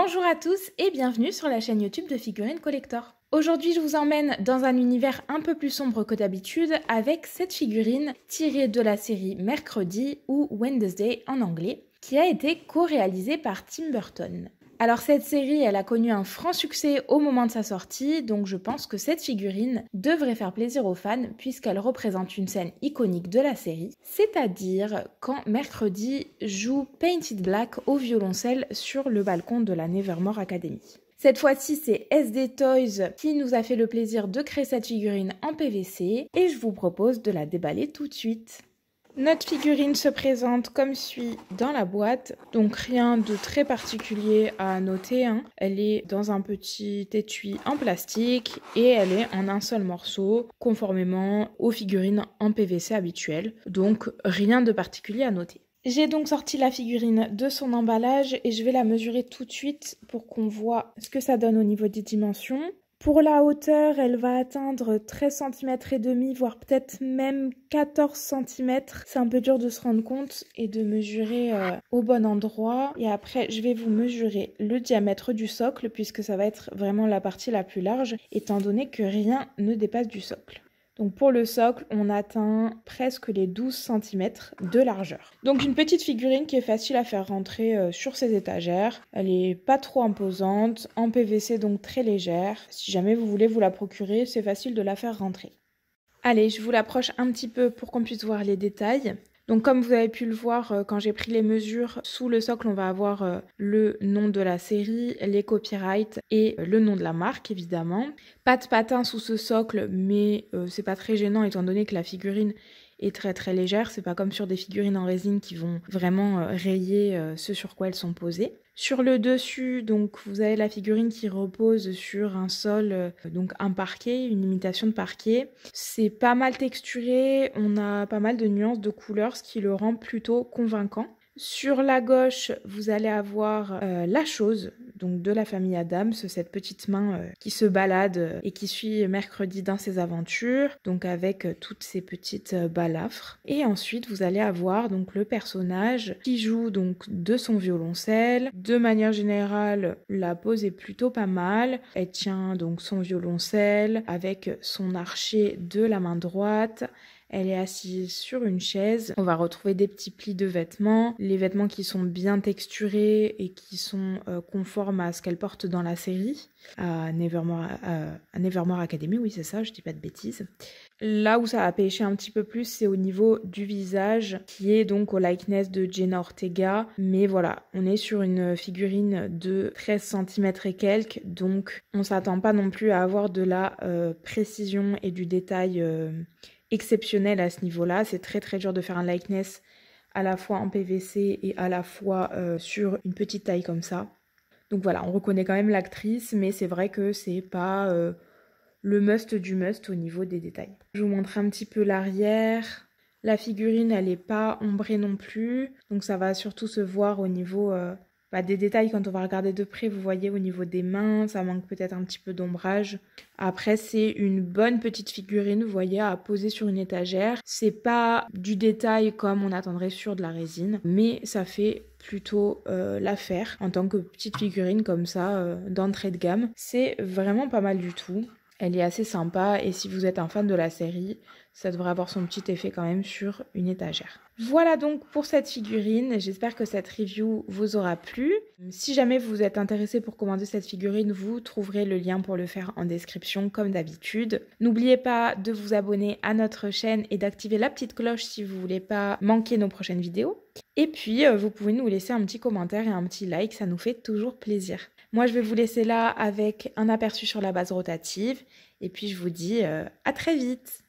Bonjour à tous et bienvenue sur la chaîne YouTube de Figurines Collector. Aujourd'hui, je vous emmène dans un univers un peu plus sombre que d'habitude avec cette figurine tirée de la série Mercredi ou Wednesday en anglais, qui a été co-réalisée par Tim Burton. Alors cette série, elle a connu un franc succès au moment de sa sortie, donc je pense que cette figurine devrait faire plaisir aux fans puisqu'elle représente une scène iconique de la série, c'est-à-dire quand Mercredi joue Painted Black au violoncelle sur le balcon de la Nevermore Academy. Cette fois-ci, c'est SD Toys qui nous a fait le plaisir de créer cette figurine en PVC et je vous propose de la déballer tout de suite. Notre figurine se présente comme suit dans la boîte, donc rien de très particulier à noter. Elle est dans un petit étui en plastique et elle est en un seul morceau, conformément aux figurines en PVC habituelles, donc rien de particulier à noter. J'ai donc sorti la figurine de son emballage et je vais la mesurer tout de suite pour qu'on voit ce que ça donne au niveau des dimensions. Pour la hauteur, elle va atteindre 13 cm et demi, voire peut-être même 14 cm. C'est un peu dur de se rendre compte et de mesurer au bon endroit. Et après, je vais vous mesurer le diamètre du socle puisque ça va être vraiment la partie la plus large, étant donné que rien ne dépasse du socle. Donc pour le socle, on atteint presque les 12 cm de largeur. Donc une petite figurine qui est facile à faire rentrer sur ses étagères. Elle est pas trop imposante, en PVC donc très légère. Si jamais vous voulez vous la procurer, c'est facile de la faire rentrer. Allez, je vous l'approche un petit peu pour qu'on puisse voir les détails. Donc comme vous avez pu le voir quand j'ai pris les mesures, sous le socle on va avoir le nom de la série, les copyrights et le nom de la marque évidemment. Pas de patin sous ce socle mais c'est pas très gênant étant donné que la figurine est très légère, c'est pas comme sur des figurines en résine qui vont vraiment rayer ce sur quoi elles sont posées. Sur le dessus, donc vous avez la figurine qui repose sur un sol, donc un parquet, une imitation de parquet. C'est pas mal texturé, on a pas mal de nuances de couleurs, ce qui le rend plutôt convaincant. Sur la gauche, vous allez avoir la chose, donc de la famille Addams, cette petite main qui se balade et qui suit Mercredi dans ses aventures, donc avec toutes ces petites balafres. Et ensuite, vous allez avoir donc le personnage qui joue donc de son violoncelle. De manière générale, la pose est plutôt pas mal. Elle tient donc son violoncelle avec son archet de la main droite. Elle est assise sur une chaise. On va retrouver des petits plis de vêtements. Les vêtements qui sont bien texturés et qui sont conformes à ce qu'elle porte dans la série. À Nevermore Academy, oui c'est ça, je dis pas de bêtises. Là où ça va pêcher un petit peu plus, c'est au niveau du visage, qui est donc au likeness de Jenna Ortega. Mais voilà, on est sur une figurine de 13 cm et quelques, donc on s'attend pas non plus à avoir de la précision et du détail exceptionnel à ce niveau-là. C'est très dur de faire un likeness à la fois en PVC et à la fois sur une petite taille comme ça. Donc voilà, on reconnaît quand même l'actrice, mais c'est vrai que c'est pas le must du must au niveau des détails. Je vous montre un petit peu l'arrière. La figurine, elle n'est pas ombrée non plus, donc ça va surtout se voir au niveau des détails. Quand on va regarder de près, vous voyez au niveau des mains, ça manque peut-être un petit peu d'ombrage. Après, c'est une bonne petite figurine, vous voyez, à poser sur une étagère. C'est pas du détail comme on attendrait sur de la résine, mais ça fait plutôt l'affaire en tant que petite figurine comme ça, d'entrée de gamme. C'est vraiment pas mal du tout. Elle est assez sympa et si vous êtes un fan de la série, ça devrait avoir son petit effet quand même sur une étagère. Voilà donc pour cette figurine, j'espère que cette review vous aura plu. Si jamais vous êtes intéressé pour commander cette figurine, vous trouverez le lien pour le faire en description comme d'habitude. N'oubliez pas de vous abonner à notre chaîne et d'activer la petite cloche si vous voulez pas manquer nos prochaines vidéos. Et puis vous pouvez nous laisser un petit commentaire et un petit like, ça nous fait toujours plaisir. Moi je vais vous laisser là avec un aperçu sur la base rotative et puis je vous dis à très vite.